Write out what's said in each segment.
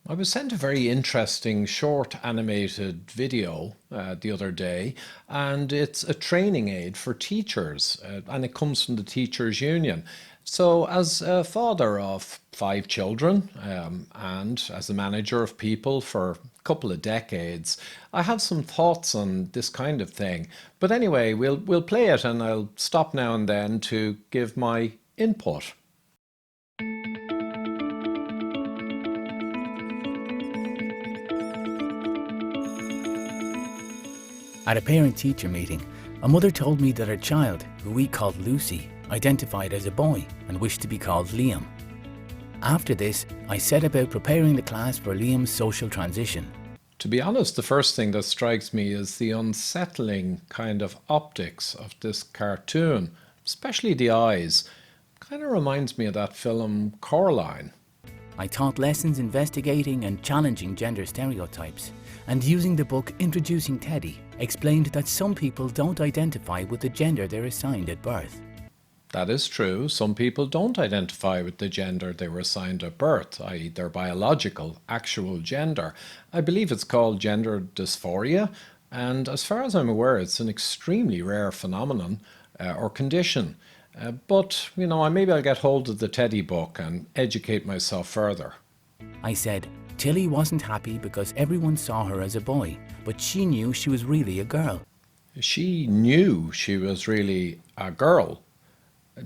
I was sent a very interesting short animated video the other day, and it's a training aid for teachers, and it comes from the Teachers Union. So, as a father of five children and as a manager of people for a couple of decades, I have some thoughts on this kind of thing. But anyway, we'll play it, and I'll stop now and then to give my input. At a parent-teacher meeting, a mother told me that her child, who we called Lucy, identified as a boy and wished to be called Liam. After this, I set about preparing the class for Liam's social transition. To be honest, the first thing that strikes me is the unsettling kind of optics of this cartoon, especially the eyes. Kind of reminds me of that film Coraline. I taught lessons investigating and challenging gender stereotypes, and using the book Introducing Teddy, explained that some people don't identify with the gender they're assigned at birth. That is true. Some people don't identify with the gender they were assigned at birth, i.e. their biological, actual gender. I believe it's called gender dysphoria, and as far as I'm aware, it's an extremely rare phenomenon or condition. But, maybe I'll get hold of the Teddy book and educate myself further. I said, Tilly wasn't happy because everyone saw her as a boy, but she knew she was really a girl. She knew she was really a girl.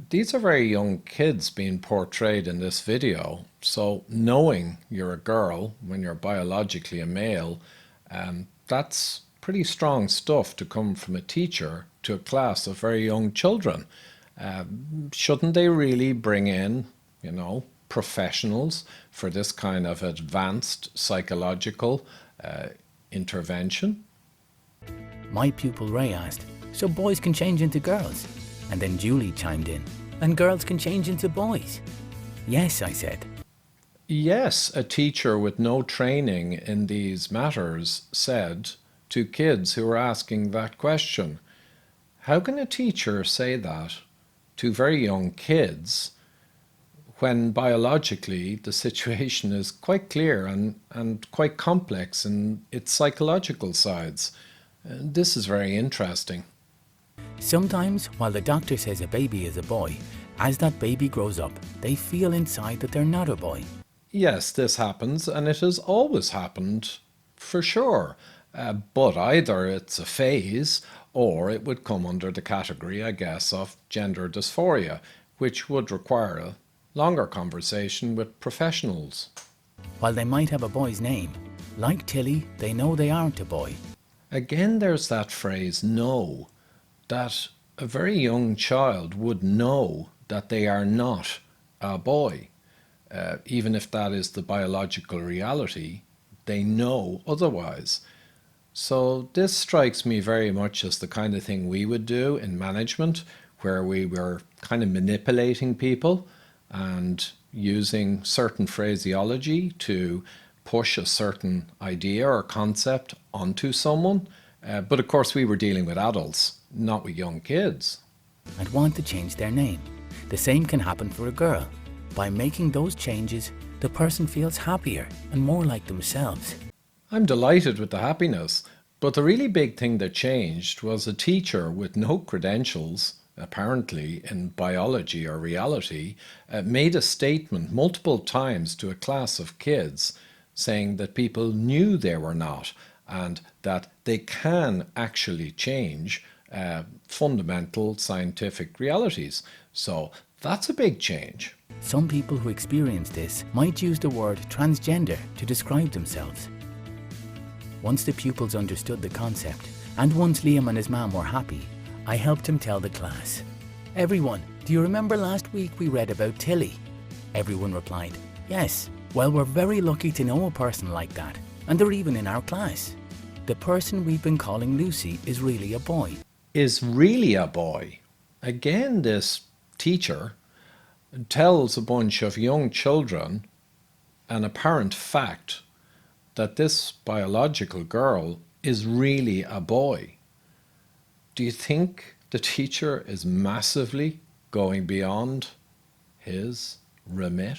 These are very young kids being portrayed in this video, so knowing you're a girl when you're biologically a male, that's pretty strong stuff to come from a teacher to a class of very young children. Shouldn't they really bring in, professionals for this kind of advanced psychological intervention? My pupil Ray asked, so boys can change into girls? And then Julie chimed in, and girls can change into boys? Yes, I said. Yes, a teacher with no training in these matters said to kids who were asking that question. How can a teacher say that to very young kids when biologically the situation is quite clear and quite complex in its psychological sides? This is very interesting. Sometimes, while the doctor says a baby is a boy, as that baby grows up, they feel inside that they're not a boy. Yes, this happens, and it has always happened, for sure. But either it's a phase, or it would come under the category, I guess, of gender dysphoria, which would require a longer conversation with professionals. While they might have a boy's name, like Tilly, they know they aren't a boy. Again, there's that phrase, know, that a very young child would know that they are not a boy. Even if that is the biological reality, they know otherwise. So this strikes me very much as the kind of thing we would do in management, where we were kind of manipulating people and using certain phraseology to push a certain idea or concept onto someone. But of course we were dealing with adults, not with young kids. And want to change their name. The same can happen for a girl. By making those changes, the person feels happier and more like themselves. I'm delighted with the happiness, but the really big thing that changed was a teacher with no credentials, apparently in biology or reality, made a statement multiple times to a class of kids saying that people knew they were not and that they can actually change fundamental scientific realities. So that's a big change. Some people who experience this might use the word transgender to describe themselves. Once the pupils understood the concept, and once Liam and his mum were happy, I helped him tell the class. Everyone, do you remember last week we read about Tilly? Everyone replied, yes. Well, we're very lucky to know a person like that, and they're even in our class. The person we've been calling Lucy is really a boy. Is really a boy. Again, this teacher tells a bunch of young children an apparent fact that this biological girl is really a boy. Do you think the teacher is massively going beyond his remit?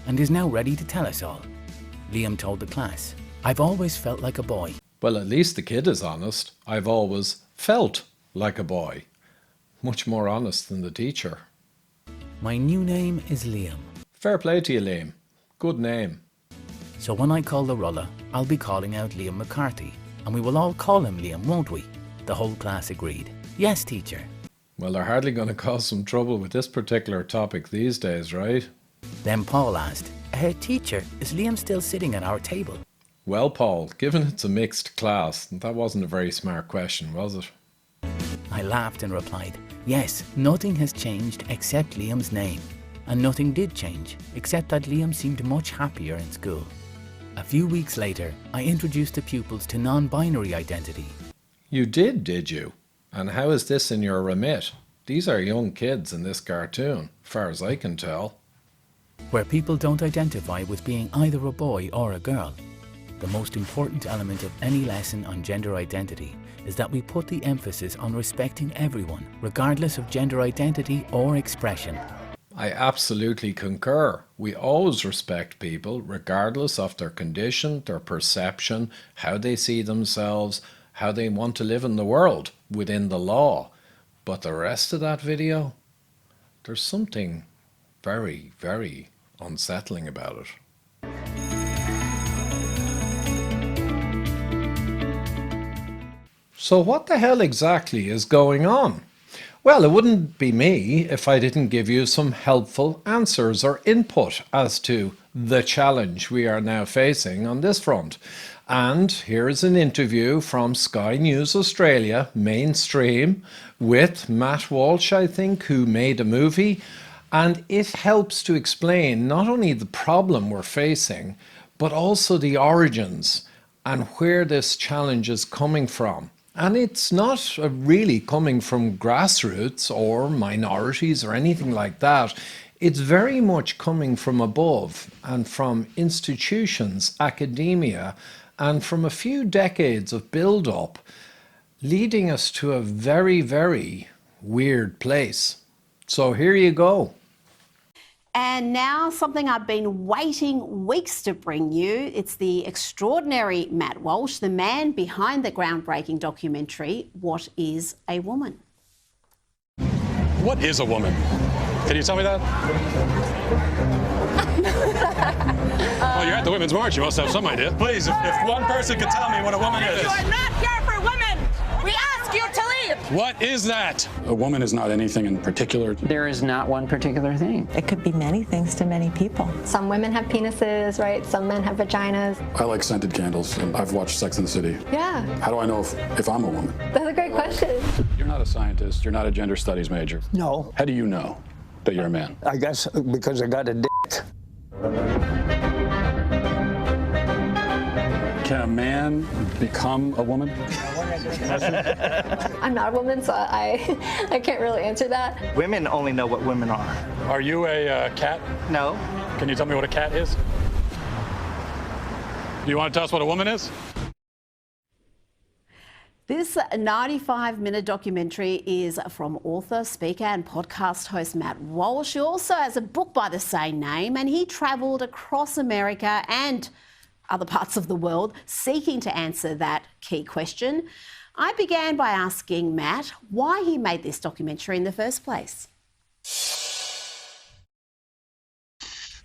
And is now ready to tell us all. Liam told the class. I've always felt like a boy. Well, at least the kid is honest. I've always felt like a boy. Much more honest than the teacher. My new name is Liam. Fair play to you, Liam. Good name. So when I call the ruller, I'll be calling out Liam McCarthy. And we will all call him Liam, won't we? The whole class agreed. Yes, teacher. Well, they're hardly going to cause some trouble with this particular topic these days, right? Then Paul asked, Teacher, is Liam still sitting at our table? Well, Paul, given it's a mixed class, that wasn't a very smart question, was it? I laughed and replied, yes, nothing has changed except Liam's name. And nothing did change, except that Liam seemed much happier in school. A few weeks later, I introduced the pupils to non-binary identity. You did you? And how is this in your remit? These are young kids in this cartoon, far as I can tell. Where people don't identify with being either a boy or a girl. The most important element of any lesson on gender identity is that we put the emphasis on respecting everyone, regardless of gender identity or expression. I absolutely concur. We always respect people, regardless of their condition, their perception, how they see themselves, how they want to live in the world, within the law. But the rest of that video, there's something very, very unsettling about it. So what the hell exactly is going on? Well, it wouldn't be me if I didn't give you some helpful answers or input as to the challenge we are now facing on this front. And here is an interview from Sky News Australia, mainstream, with Matt Walsh, I think, who made a movie. And it helps to explain not only the problem we're facing, but also the origins and where this challenge is coming from. And it's not really coming from grassroots or minorities or anything like that. It's very much coming from above and from institutions, academia, and from a few decades of build-up, leading us to a very, very weird place. So here you go. And now something I've been waiting weeks to bring you. It's the extraordinary Matt Walsh, the man behind the groundbreaking documentary, What is a Woman? What is a woman? Can you tell me that? Well, you're at the Women's March. You must have some idea. Please, if one person could tell me what a woman is. You are not here for women. We ask you to leave. What is that? A woman is not anything in particular. There is not one particular thing. It could be many things to many people. Some women have penises, right? Some men have vaginas. I like scented candles, and I've watched Sex and the City. Yeah. How do I know if I'm a woman? That's a great question. You're not a scientist. You're not a gender studies major. No. How do you know that you're a man? I guess because I got a dick. Can a man become a woman? I'm not a woman, so I can't really answer that. Women only know what women are. Are you a cat? No. Can you tell me what a cat is? Do you want to tell us what a woman is? This 95-minute documentary is from author, speaker and podcast host Matt Walsh. He also has a book by the same name, and he travelled across America and other parts of the world seeking to answer that key question. I began by asking Matt why he made this documentary in the first place.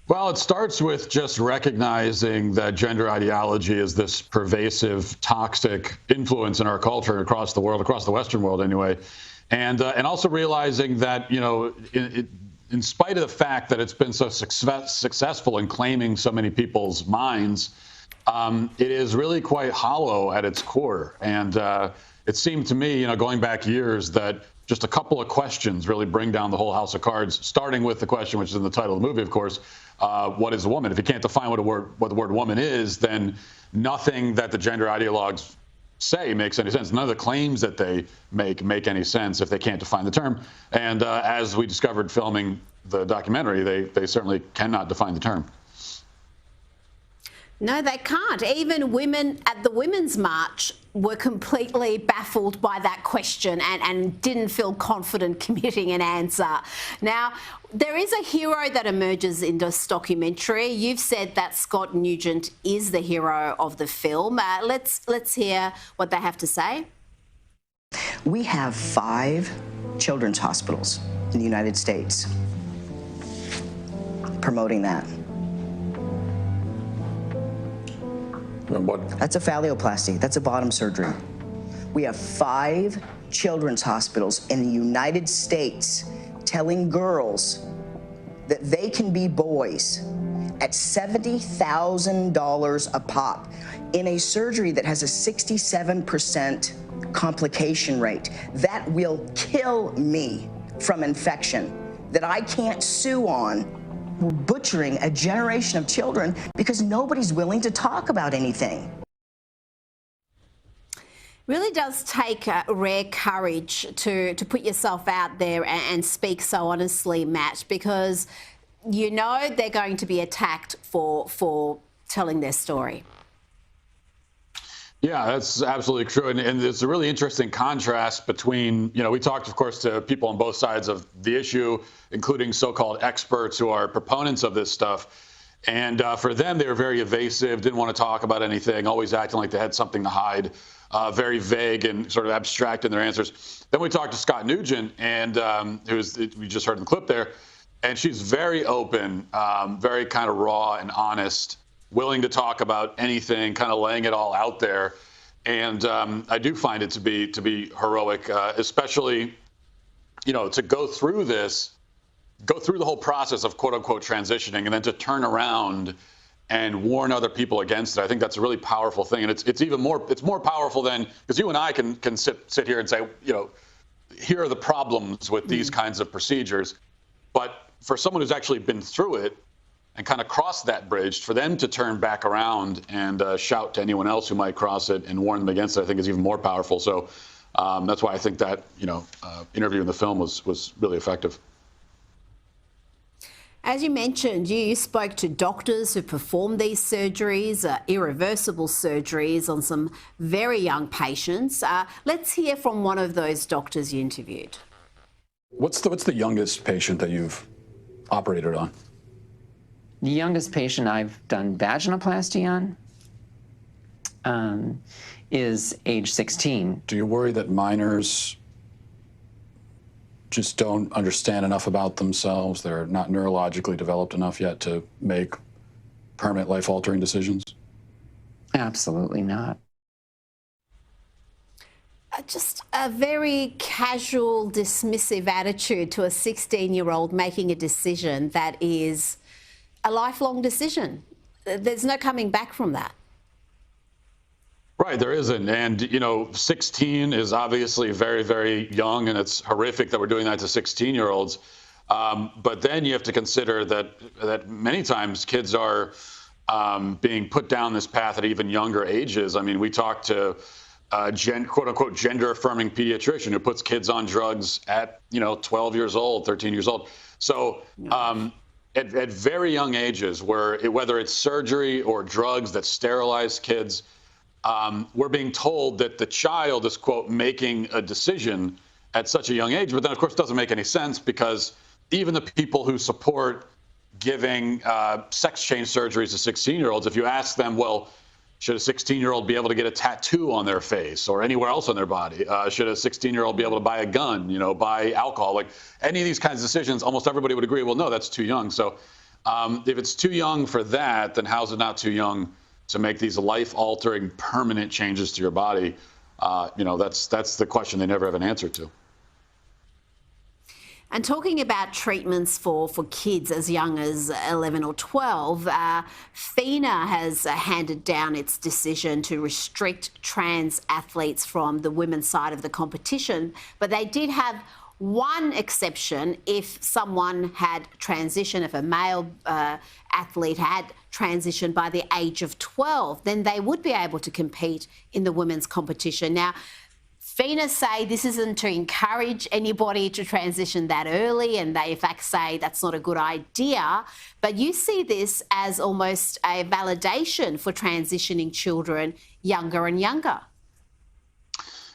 Well, it starts with just recognizing that gender ideology is this pervasive, toxic influence in our culture across the world, across the Western world anyway, and also realizing that, you know, in spite of the fact that it's been so successful in claiming so many people's minds, it is really quite hollow at its core. And it seemed to me, you know, going back years, that just a couple of questions really bring down the whole house of cards, starting with the question, which is in the title of the movie, of course, what is a woman? If you can't define what the word woman is, then nothing that the gender ideologues say makes any sense. None of the claims that they make any sense if they can't define the term. And as we discovered filming the documentary, they certainly cannot define the term. No, they can't. Even women at the Women's March were completely baffled by that question and didn't feel confident committing an answer. Now, there is a hero that emerges in this documentary. You've said that Scott Nugent is the hero of the film. Let's hear what they have to say. We have 5 children's hospitals in the United States promoting that. What? That's a phalloplasty. That's a bottom surgery. We have 5 children's hospitals in the United States telling girls that they can be boys at $70,000 a pop in a surgery that has a 67% complication rate. That will kill me from infection, that I can't sue on. We're butchering a generation of children because nobody's willing to talk about anything. Really does take rare courage to put yourself out there and speak so honestly, Matt, because you know they're going to be attacked for telling their story. Yeah, that's absolutely true. And it's a really interesting contrast between, we talked, of course, to people on both sides of the issue, including so-called experts who are proponents of this stuff. And for them, they were very evasive, didn't want to talk about anything, always acting like they had something to hide, very vague and sort of abstract in their answers. Then we talked to Scott Nugent, and we just heard in the clip there, and she's very open, very kind of raw and honest, willing to talk about anything, kind of laying it all out there. And I do find it to be heroic, especially, to go through the whole process of quote unquote transitioning and then to turn around and warn other people against it. I think that's a really powerful thing. And it's more powerful than, because you and I can sit here and say, here are the problems with these kinds of procedures. But for someone who's actually been through it and kind of crossed that bridge, for them to turn back around and shout to anyone else who might cross it and warn them against it, I think is even more powerful. So that's why I think that, interview in the film was really effective. As you mentioned, you spoke to doctors who performed these surgeries, irreversible surgeries on some very young patients. Let's hear from one of those doctors you interviewed. What's the youngest patient that you've operated on? The youngest patient I've done vaginoplasty on is age 16. Do you worry that minors just don't understand enough about themselves? They're not neurologically developed enough yet to make permanent life-altering decisions? Absolutely not. Just a very casual, dismissive attitude to a 16-year-old making a decision that is a lifelong decision. There's no coming back from that. Right, there isn't. And, 16 is obviously very, very young, and it's horrific that we're doing that to 16-year-olds. But then you have to consider that many times kids are being put down this path at even younger ages. I mean, we talked to quote unquote gender affirming pediatrician who puts kids on drugs at 12 years old, 13 years old. So at very young ages, whether it's surgery or drugs that sterilize kids, we're being told that the child is quote making a decision at such a young age. But then of course it doesn't make any sense, because even the people who support giving sex change surgeries to 16-year-olds, if you ask them, well, should a 16-year-old be able to get a tattoo on their face or anywhere else on their body? Should a 16-year-old be able to buy a gun, buy alcohol? Like any of these kinds of decisions, almost everybody would agree, well, no, that's too young. So if it's too young for that, then how's it not too young to make these life-altering permanent changes to your body? That's the question they never have an answer to. And talking about treatments for kids as young as 11 or 12, FINA has handed down its decision to restrict trans athletes from the women's side of the competition. But they did have one exception. If someone had transitioned, if a male athlete had transitioned by the age of 12, then they would be able to compete in the women's competition. Now, Venus say this isn't to encourage anybody to transition that early, and they in fact say that's not a good idea. But you see this as almost a validation for transitioning children younger and younger.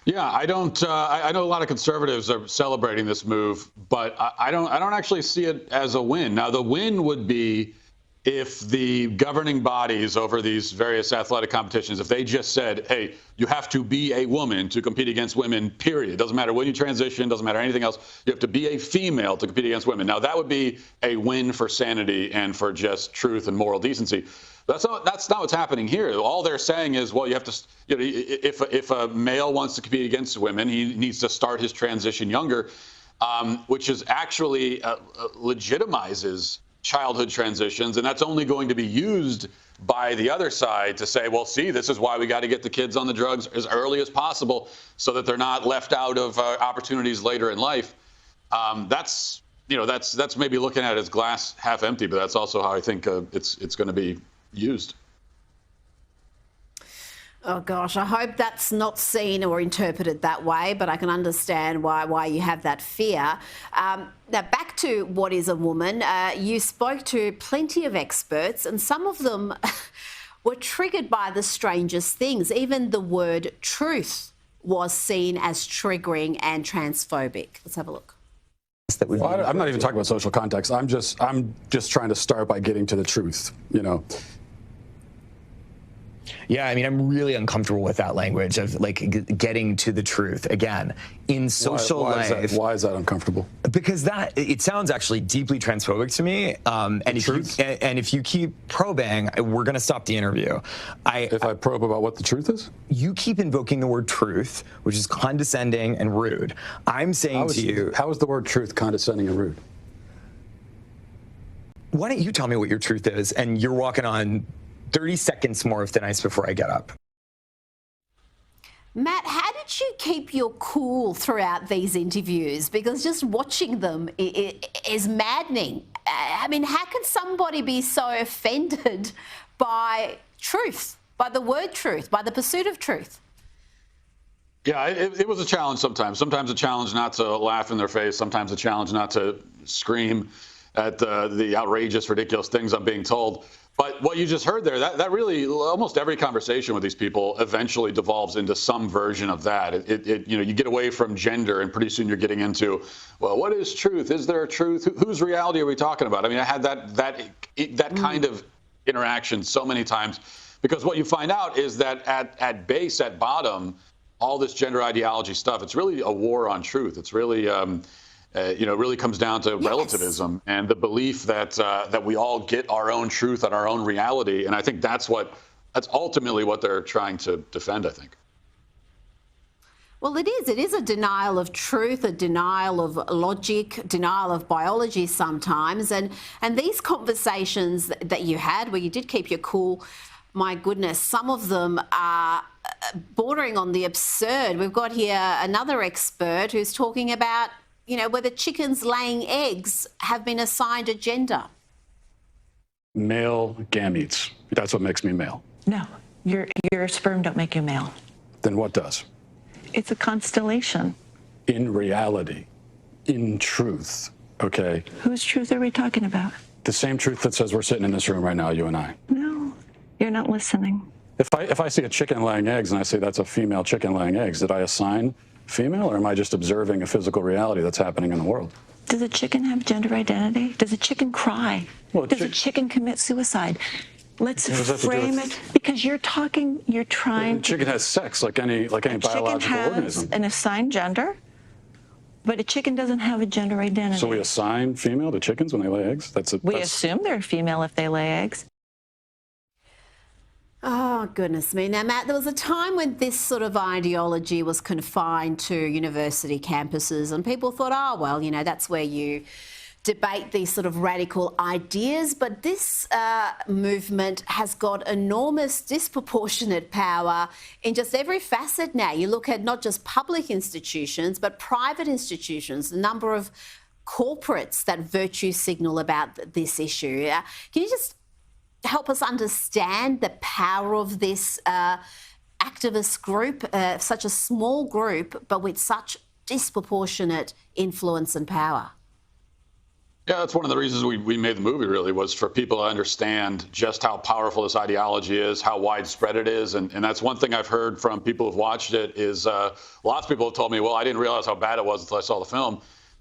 Yeah, I don't. I know a lot of conservatives are celebrating this move, but I don't actually see it as a win. Now, the win would be if the governing bodies over these various athletic competitions, if they just said, hey, you have to be a woman to compete against women, period. It doesn't matter when you transition, doesn't matter anything else. You have to be a female to compete against women. Now, that would be a win for sanity and for just truth and moral decency. That's not what's happening here. All they're saying is, well, you have to, if a male wants to compete against women, he needs to start his transition younger, which is actually legitimizes childhood transitions. And that's only going to be used by the other side to say, well, see, this is why we got to get the kids on the drugs as early as possible so that they're not left out of opportunities later in life. That's maybe looking at it as glass half empty, but that's also how I think it's going to be used. Oh gosh, I hope that's not seen or interpreted that way, but I can understand why you have that fear. Now back to what is a woman. You spoke to plenty of experts, and some of them were triggered by the strangest things. Even the word truth was seen as triggering and transphobic. Let's have a look. Well, I'm not even talking about social context. I'm just trying to start by getting to the truth, Yeah, I mean, I'm really uncomfortable with that language of getting to the truth. Again, in social life. Why is that uncomfortable? Because it sounds actually deeply transphobic to me. And if you keep probing, we're going to stop the interview. If I probe about what the truth is? You keep invoking the word truth, which is condescending and rude. I'm saying to you. How is the word truth condescending and rude? Why don't you tell me what your truth is? And you're walking on 30 seconds more of thin ice before I get up. Matt, how did you keep your cool throughout these interviews? Because just watching them is maddening. I mean, how can somebody be so offended by truth, by the word truth, by the pursuit of truth? Yeah, it was a challenge sometimes. Sometimes a challenge not to laugh in their face. Sometimes a challenge not to scream at the outrageous, ridiculous things I'm being told. But what you just heard there, that really, almost every conversation with these people eventually devolves into some version of that. You get away from gender, and pretty soon you're getting into, well, what is truth? Is there a truth? Whose reality are we talking about? I mean, I had that kind of interaction so many times, because what you find out is that at base, at bottom, all this gender ideology stuff, it's really a war on truth. It's really it really comes down to relativism and the belief that we all get our own truth and our own reality. And I think that's ultimately what they're trying to defend, I think. Well, it is. It is a denial of truth, a denial of logic, denial of biology sometimes. And these conversations that you had where you did keep your cool, my goodness, some of them are bordering on the absurd. We've got here another expert who's talking about whether chickens laying eggs have been assigned a gender. Male gametes. That's what makes me male. No, your sperm don't make you male. Then what does? It's a constellation. In reality, in truth, okay? Whose truth are we talking about? The same truth that says we're sitting in this room right now, you and I. No, you're not listening. If I see a chicken laying eggs and I say that's a female chicken laying eggs, did I assign female, or am I just observing a physical reality that's happening in the world? Does a chicken have gender identity? Does a chicken cry? Does a chicken commit suicide? Let's frame it, because you're trying. The chicken has sex like any biological organism. Chicken has an assigned gender, but a chicken doesn't have a gender identity. So we assign female to chickens when they lay eggs? We assume they're female if they lay eggs. Oh, goodness me. Now, Matt, there was a time when this sort of ideology was confined to university campuses, and people thought, oh, well, that's where you debate these sort of radical ideas. But this movement has got enormous, disproportionate power in just every facet now. You look at not just public institutions, but private institutions, the number of corporates that virtue signal about this issue. Can you just help us understand the power of this activist group, such a small group, but with such disproportionate influence and power? Yeah, that's one of the reasons we made the movie, really, was for people to understand just how powerful this ideology is, how widespread it is. And that's one thing I've heard from people who've watched it is lots of people have told me, well, I didn't realize how bad it was until I saw the film.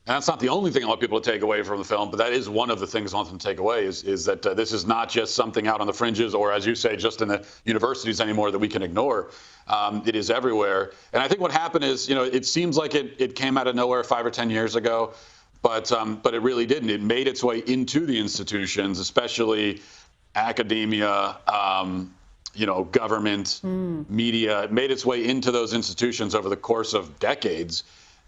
And that's not the only thing I want people to take away from the film, but that is one of the things I want them to take away is that this is not just something out on the fringes or, as you say, just in the universities anymore that we can ignore. It is everywhere. And I think what happened is, it seems like it came out of nowhere 5 or 10 years ago. But it really didn't. It made its way into the institutions, especially academia, government, media. It made its way into those institutions over the course of decades.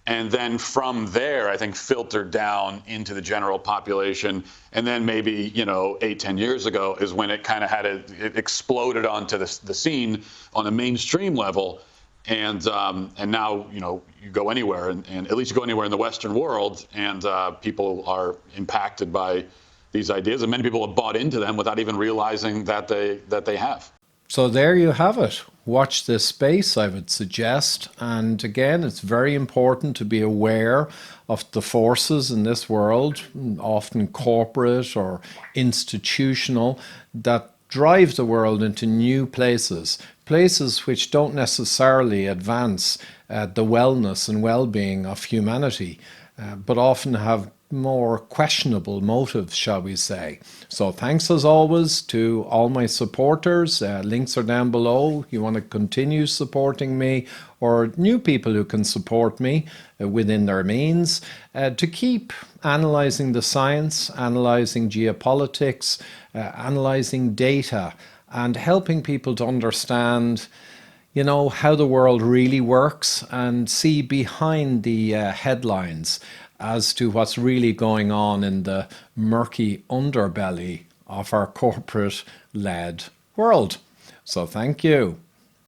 And then from there, I think, filtered down into the general population. And then maybe, 8, 10 years ago is when it kind of it exploded onto the scene on a mainstream level. And now, you go anywhere, and at least you go anywhere in the Western world, and people are impacted by these ideas, and many people have bought into them without even realizing that they have. So there you have it. Watch this space, I would suggest. And again, it's very important to be aware of the forces in this world, often corporate or institutional, that drive the world into new places which don't necessarily advance the wellness and well-being of humanity, but often have more questionable motives, shall we say. So thanks as always to all my supporters. Links are down below. You want to continue supporting me, or new people who can support me within their means, to keep analysing the science, analysing geopolitics, analysing data, and helping people to understand how the world really works and see behind the headlines as to what's really going on in the murky underbelly of our corporate-led world. So thank you.